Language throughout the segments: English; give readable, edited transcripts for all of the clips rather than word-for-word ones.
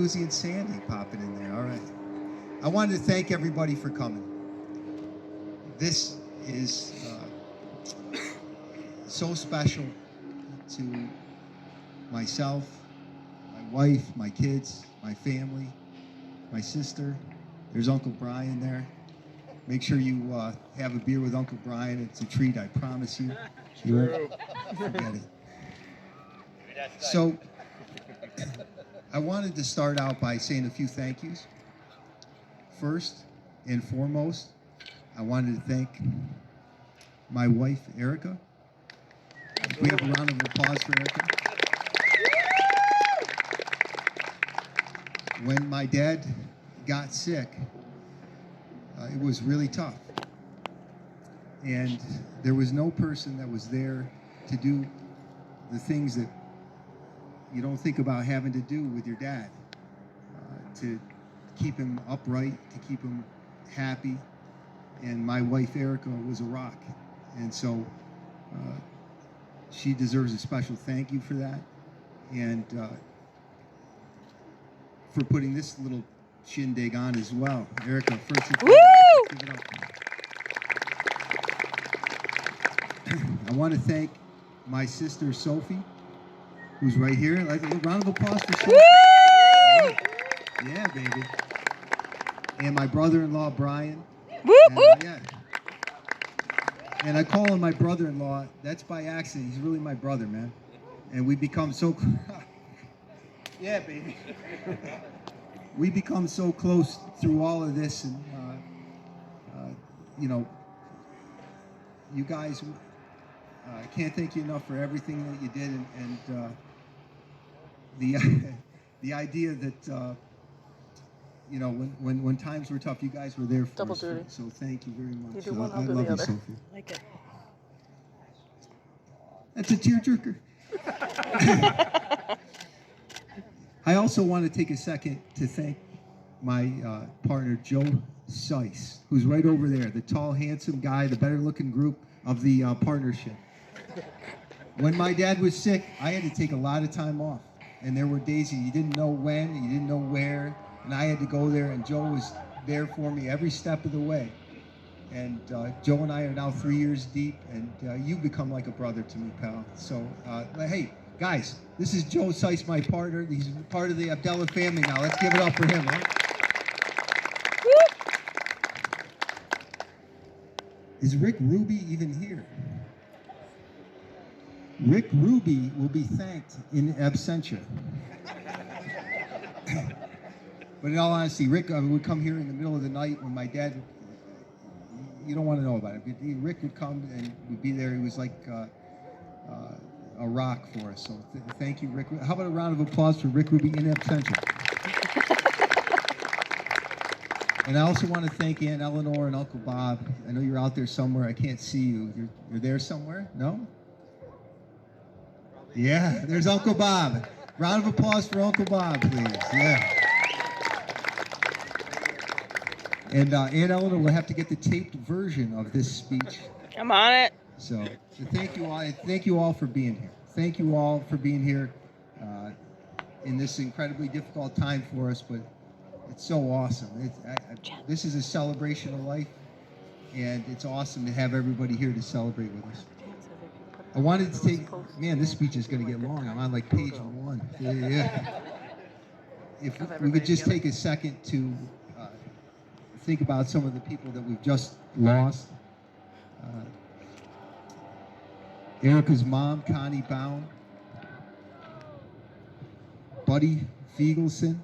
Susie and Sandy popping in there. All right. I wanted to thank everybody for coming. This is so special to myself, my wife, my kids, my family, my sister. There's Uncle Brian there. Make sure you have a beer with Uncle Brian. It's a treat, I promise you. You won't forget it. So, I wanted to start out by saying a few thank yous. First and foremost, I wanted to thank my wife, Erica. We have a round of applause for Erica. When my dad got sick, it was really tough. And there was no person that was there to do the things that you don't think about having to do with your dad, to keep him upright, to keep him happy. And my wife, Erica, was a rock. And so she deserves a special thank you for that. And for putting this little shindig on as well. Erica, first and foremost, give it up. I want to thank my sister, Sophie, who's right here. Like a round of applause for Sophie. Yeah, baby. And my brother-in-law, Brian. Yeah. And I call him my brother-in-law. That's by accident. He's really my brother, man. And we become so... Yeah, baby. We become so close through all of this. And, you know, you guys... I can't thank you enough for everything that you did, and the idea that you know, when times were tough, you guys were there for Double us. duty. So thank you very much. You do one, I I'll do love the you, other. Sophie. Like it. That's a tearjerker. I also want to take a second to thank my partner, Joe Seiss, who's right over there, the tall, handsome guy, the better-looking group of the partnership. When my dad was sick, I had to take a lot of time off. And there were days you didn't know when, you didn't know where, and I had to go there, and Joe was there for me every step of the way. And Joe and I are now 3 years deep, and you've become like a brother to me, pal. So, hey, guys, this is Joe Seiss, my partner. He's part of the Abdella family now. Let's give it up for him, huh? Is Rick Ruby even here? Rick Ruby will be thanked in absentia. But in all honesty, Rick would come here in the middle of the night when my dad, you don't want to know about it. Rick would come and would be there. He was like a rock for us. So thank you, Rick. How about a round of applause for Rick Ruby in absentia? And I also want to thank Aunt Eleanor and Uncle Bob. I know you're out there somewhere. I can't see you. You're there somewhere? No? Yeah, there's Uncle Bob. Round of applause for Uncle Bob, please. Yeah. And Aunt Eleanor will have to get the taped version of this speech. I'm on it. So thank you all. And thank you all for being here. Thank you all for being here in this incredibly difficult time for us, but it's so awesome. This is a celebration of life, and it's awesome to have everybody here to celebrate with us. I wanted to take, man, this speech is going to get long. I'm on like page 1. Yeah. If we could just take a second to think about some of the people that we've just lost. Erica's mom, Connie Bound. Buddy Fiegelson.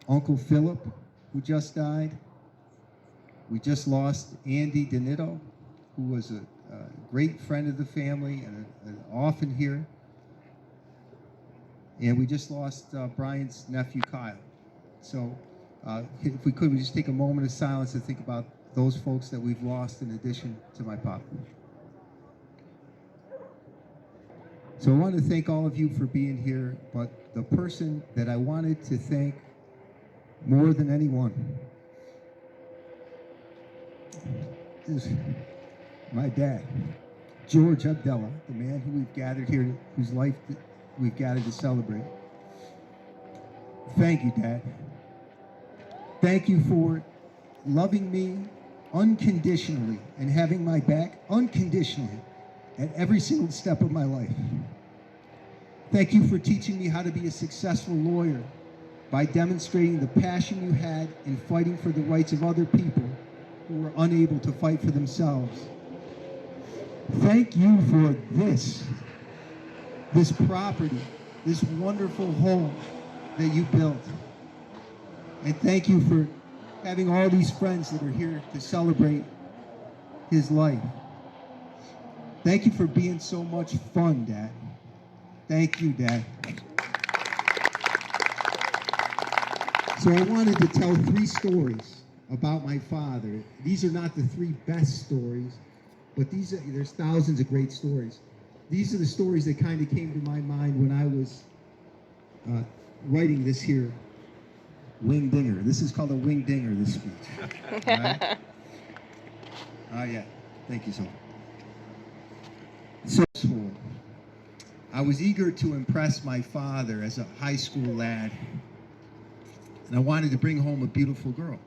Uncle Philip, who just died. We just lost Andy Donito, who was a great friend of the family and often here. And we just lost Brian's nephew, Kyle. So if we could, we just take a moment of silence to think about those folks that we've lost in addition to my pop. So I want to thank all of you for being here, but the person that I wanted to thank more than anyone is my dad, George Abdella, the man who we've gathered here, whose life we've gathered to celebrate. Thank you, Dad. Thank you for loving me unconditionally and having my back unconditionally at every single step of my life. Thank you for teaching me how to be a successful lawyer by demonstrating the passion you had in fighting for the rights of other people who were unable to fight for themselves. Thank you for this property, this wonderful home that you built. And thank you for having all these friends that are here to celebrate his life. Thank you for being so much fun, Dad. Thank you, Dad. So I wanted to tell 3 stories about my father. These are not the 3 best stories, but there's thousands of great stories. These are the stories that kind of came to my mind when I was writing this here wing dinger. This is called a wing dinger, this speech. All right? Yeah. Thank you so much. So, I was eager to impress my father as a high school lad, and I wanted to bring home a beautiful girl.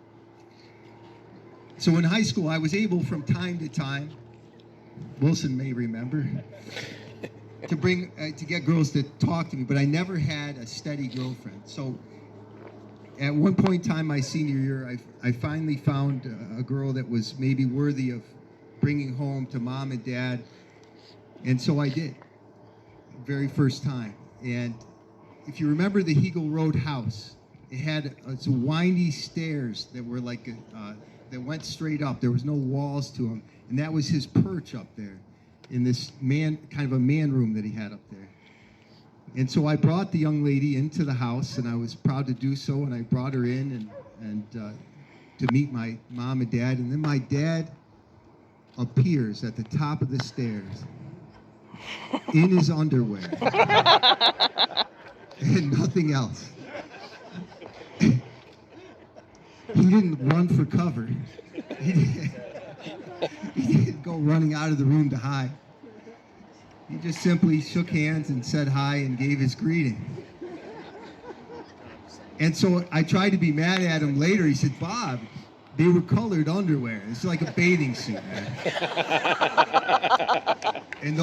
So in high school, I was able from time to time, Wilson may remember, to get girls to talk to me, but I never had a steady girlfriend. So at one point in time, my senior year, I finally found a girl that was maybe worthy of bringing home to Mom and Dad, and so I did, very first time. And if you remember the Hegel Road house, it had some windy stairs that were like that went straight up. There was no walls to them, and that was his perch up there in this kind of a man room that he had up there. And so I brought the young lady into the house, and I was proud to do so, and I brought her in and to meet my mom and dad. And then my dad appears at the top of the stairs in his underwear and nothing else. He didn't run for cover. He didn't go running out of the room to hide. He just simply shook hands and said hi and gave his greeting. And so I tried to be mad at him later. He said, "Bob, they were colored underwear. It's like a bathing suit, man." And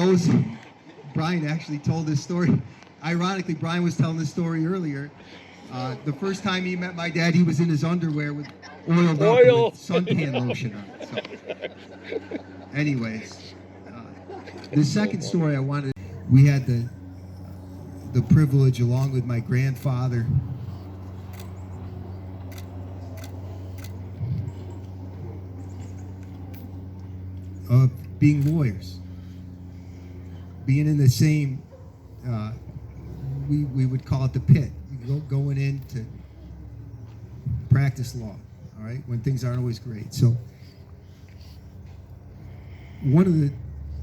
Brian actually told this story. Ironically, Brian was telling this story earlier. The first time he met my dad, he was in his underwear with oiled up with suntan lotion on it. So, anyways, the second story we had the privilege, along with my grandfather, of being lawyers, being in the same, we would call it the pit. Going in to practice law, all right, when things aren't always great. So one of the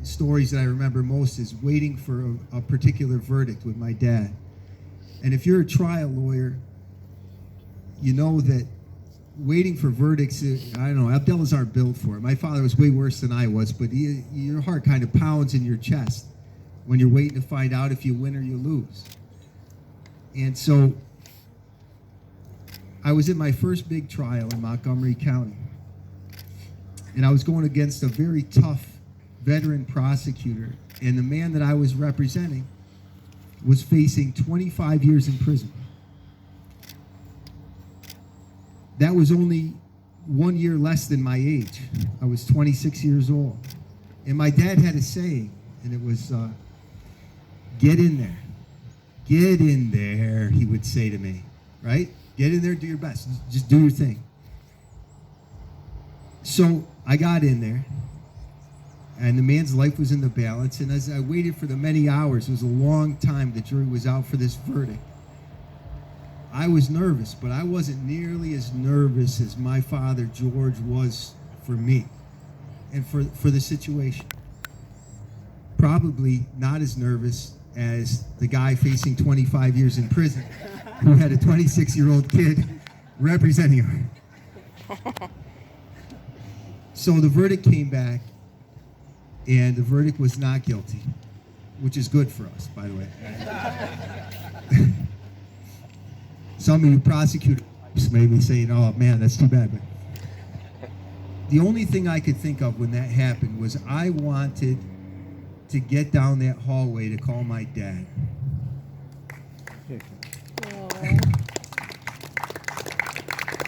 stories that I remember most is waiting for a particular verdict with my dad. And if you're a trial lawyer, you know that waiting for verdicts, I don't know, Abdellas aren't built for it. My father was way worse than I was, but your heart kind of pounds in your chest when you're waiting to find out if you win or you lose. And so I was in my first big trial in Montgomery County, and I was going against a very tough veteran prosecutor, and the man that I was representing was facing 25 years in prison. That was only 1 year less than my age. I was 26 years old. And my dad had a saying, and it was, "Get in there. Get in there," he would say to me, right? Get in there, do your best. Just do your thing. So I got in there, and the man's life was in the balance. And as I waited for the many hours, it was a long time, the jury was out for this verdict. I was nervous, but I wasn't nearly as nervous as my father, George, was for me and for the situation. Probably not as nervous as the guy facing 25 years in prison who had a 26-year-old kid representing him. So the verdict came back, and the verdict was not guilty, which is good for us, by the way. Some of you prosecutors may be saying, oh man, that's too bad. But the only thing I could think of when that happened was I wanted to get down that hallway to call my dad.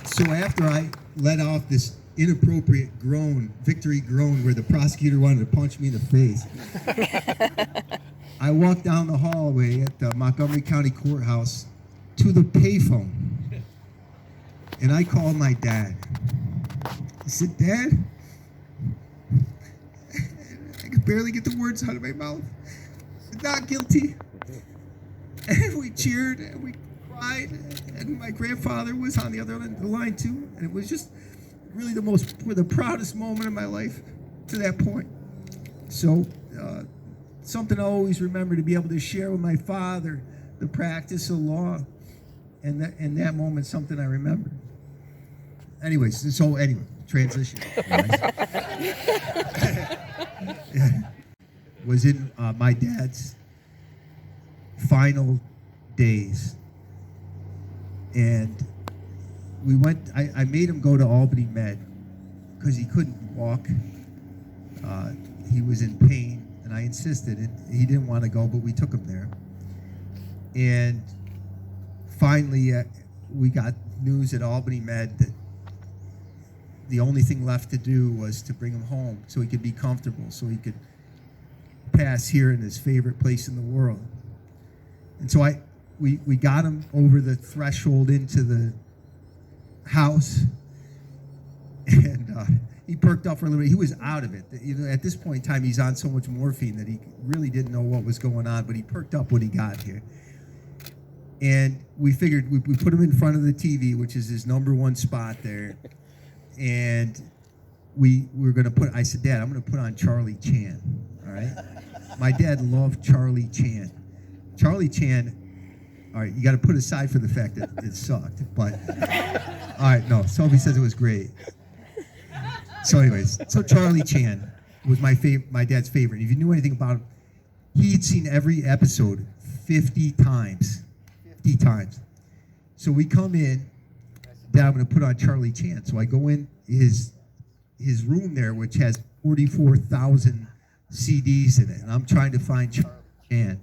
So after I let off this inappropriate groan, victory groan, where the prosecutor wanted to punch me in the face, I walked down the hallway at the Montgomery County Courthouse to the payphone, and I called my dad. I said, Dad, I could barely get the words out of my mouth. Not guilty. And we cheered and we cried, and my grandfather was on the other end of the line too, and it was just really the proudest moment of my life to that point. So something I always remember, to be able to share with my father the practice of law, and that moment, something I remember. Anyways, transition. Was in my dad's final days, and we went. I made him go to Albany Med because he couldn't walk. He was in pain, and I insisted, and he didn't want to go, but we took him there. And finally, we got news at Albany Med that the only thing left to do was to bring him home so he could be comfortable, so he could pass here in his favorite place in the world. And so we got him over the threshold into the house, and he perked up for a little bit. He was out of it. At this point in time, he's on so much morphine that he really didn't know what was going on, but he perked up when he got here. And we figured we put him in front of the TV, which is his number one spot there. And we were going to I said, Dad, I'm going to put on Charlie Chan, all right? My dad loved Charlie Chan. Charlie Chan, all right, you got to put aside for the fact that it sucked, but, all right, no, Sophie says it was great. So anyways, Charlie Chan was my dad's favorite. If you knew anything about him, he'd seen every episode 50 times. 50 times. So we come in, Dad, I'm going to put on Charlie Chan. So I go in his room there, which has 44,000 CDs in it, and I'm trying to find Charlie Chan.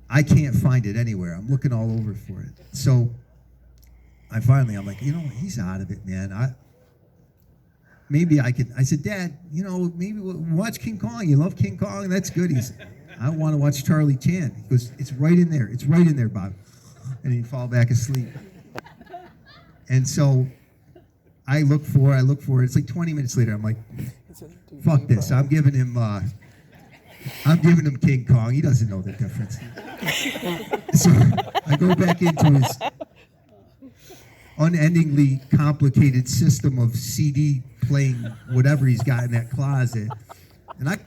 I can't find it anywhere. I'm looking all over for it. So I'm like, he's out of it, man. Maybe I could. I said, Dad, maybe we'll watch King Kong. You love King Kong? That's good. He said, I want to watch Charlie Chan. He goes, it's right in there. It's right in there, Bob. And he'd fall back asleep. And so I look for it. It's like 20 minutes later. I'm like, fuck this. I'm giving him King Kong. He doesn't know the difference. So I go back into his unendingly complicated system of CD playing whatever he's got in that closet. And I'm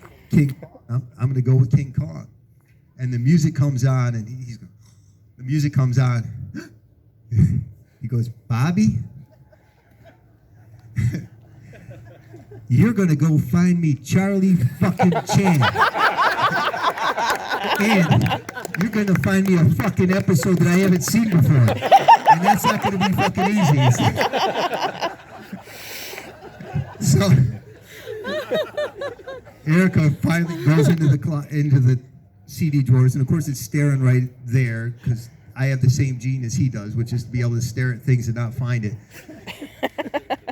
going to go with King Kong. And the music comes on, and the music comes on. He goes, Bobby, you're going to go find me Charlie fucking Chan. And you're going to find me a fucking episode that I haven't seen before. And that's not going to be fucking easy. So Erica finally goes into the CD drawers, and of course it's staring right there because I have the same gene as he does, which is to be able to stare at things and not find it.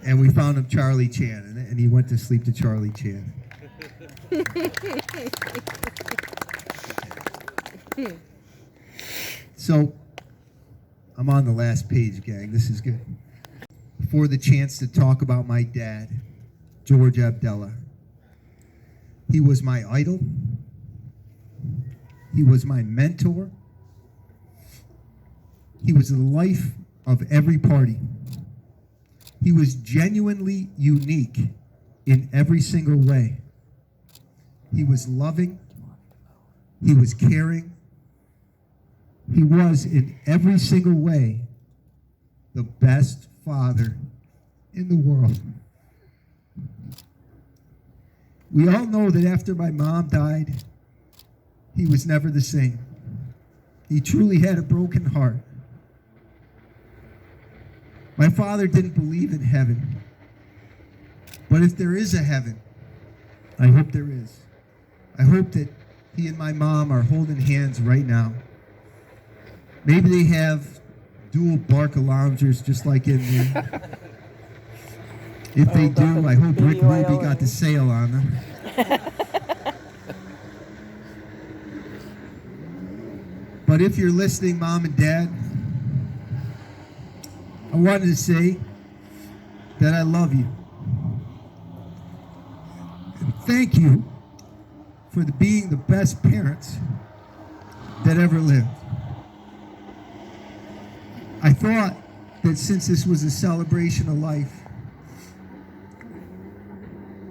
And we found him Charlie Chan, and he went to sleep to Charlie Chan. So I'm on the last page, gang. This is good. For the chance to talk about my dad, George Abdella. He was my idol. He was my mentor. He was the life of every party. He was genuinely unique in every single way. He was loving. He was caring. He was, in every single way, the best father in the world. We all know that after my mom died, he was never the same. He truly had a broken heart. My father didn't believe in heaven. But if there is a heaven, I hope there is. I hope that he and my mom are holding hands right now. Maybe they have dual bark loungers just like in there. If they do, I hope Rick Ruby got the sale on them. But if you're listening, Mom and Dad, I wanted to say that I love you. And thank you for being the best parents that ever lived. I thought that since this was a celebration of life,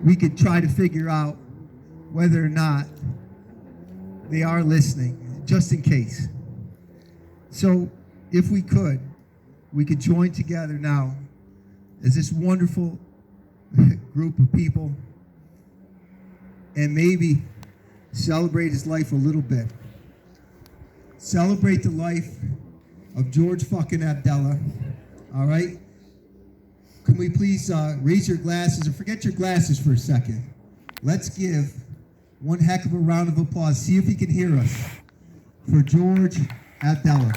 we could try to figure out whether or not they are listening, just in case. So if we could join together now as this wonderful group of people and maybe celebrate his life a little bit. Celebrate the life of George fucking Abdallah, all right? Can we please raise your glasses, or forget your glasses for a second. Let's give one heck of a round of applause. See if he can hear us for George Abdallah.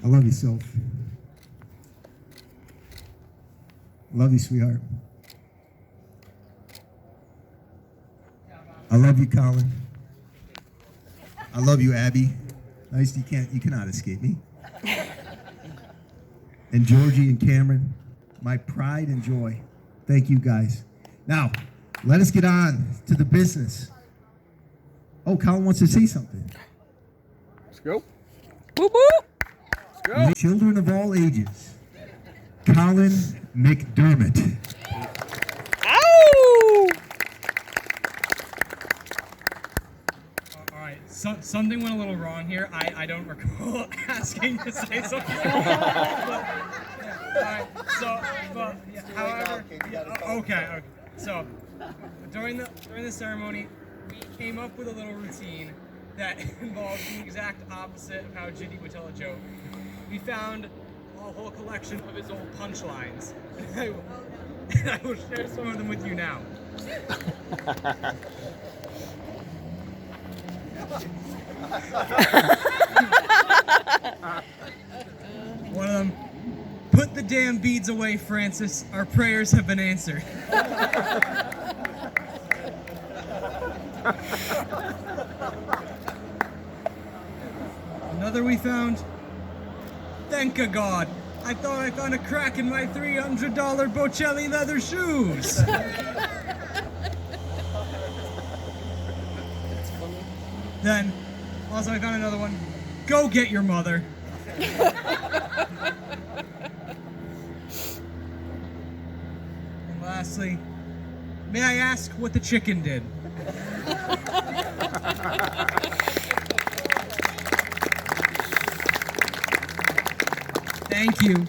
I love you, Soph. I love you, sweetheart. I love you, Colin. I love you, Abby. Nice, you cannot escape me. And Georgie and Cameron, my pride and joy. Thank you, guys. Now, let us get on to the business. Oh, Colin wants to say something. Let's go. Whoop, whoop. Let's go. Children of all ages. Colin McDermott. Ow! All right, something went a little wrong here. I don't recall asking to say something. All right, so, but, yeah, however, okay. So, during the ceremony, we came up with a little routine that involved the exact opposite of how Ginny would tell a joke. We found a whole collection of his old punchlines. And I will share some of them with you now. One of them, put the damn beads away, Francis. Our prayers have been answered. Another we found, thank a God. I thought I found a crack in my $300 Bocelli leather shoes. Then, also I found another one. Go get your mother. And lastly, may I ask what the chicken did? Thank you.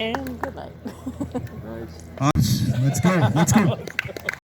And good night. Nice. Let's go.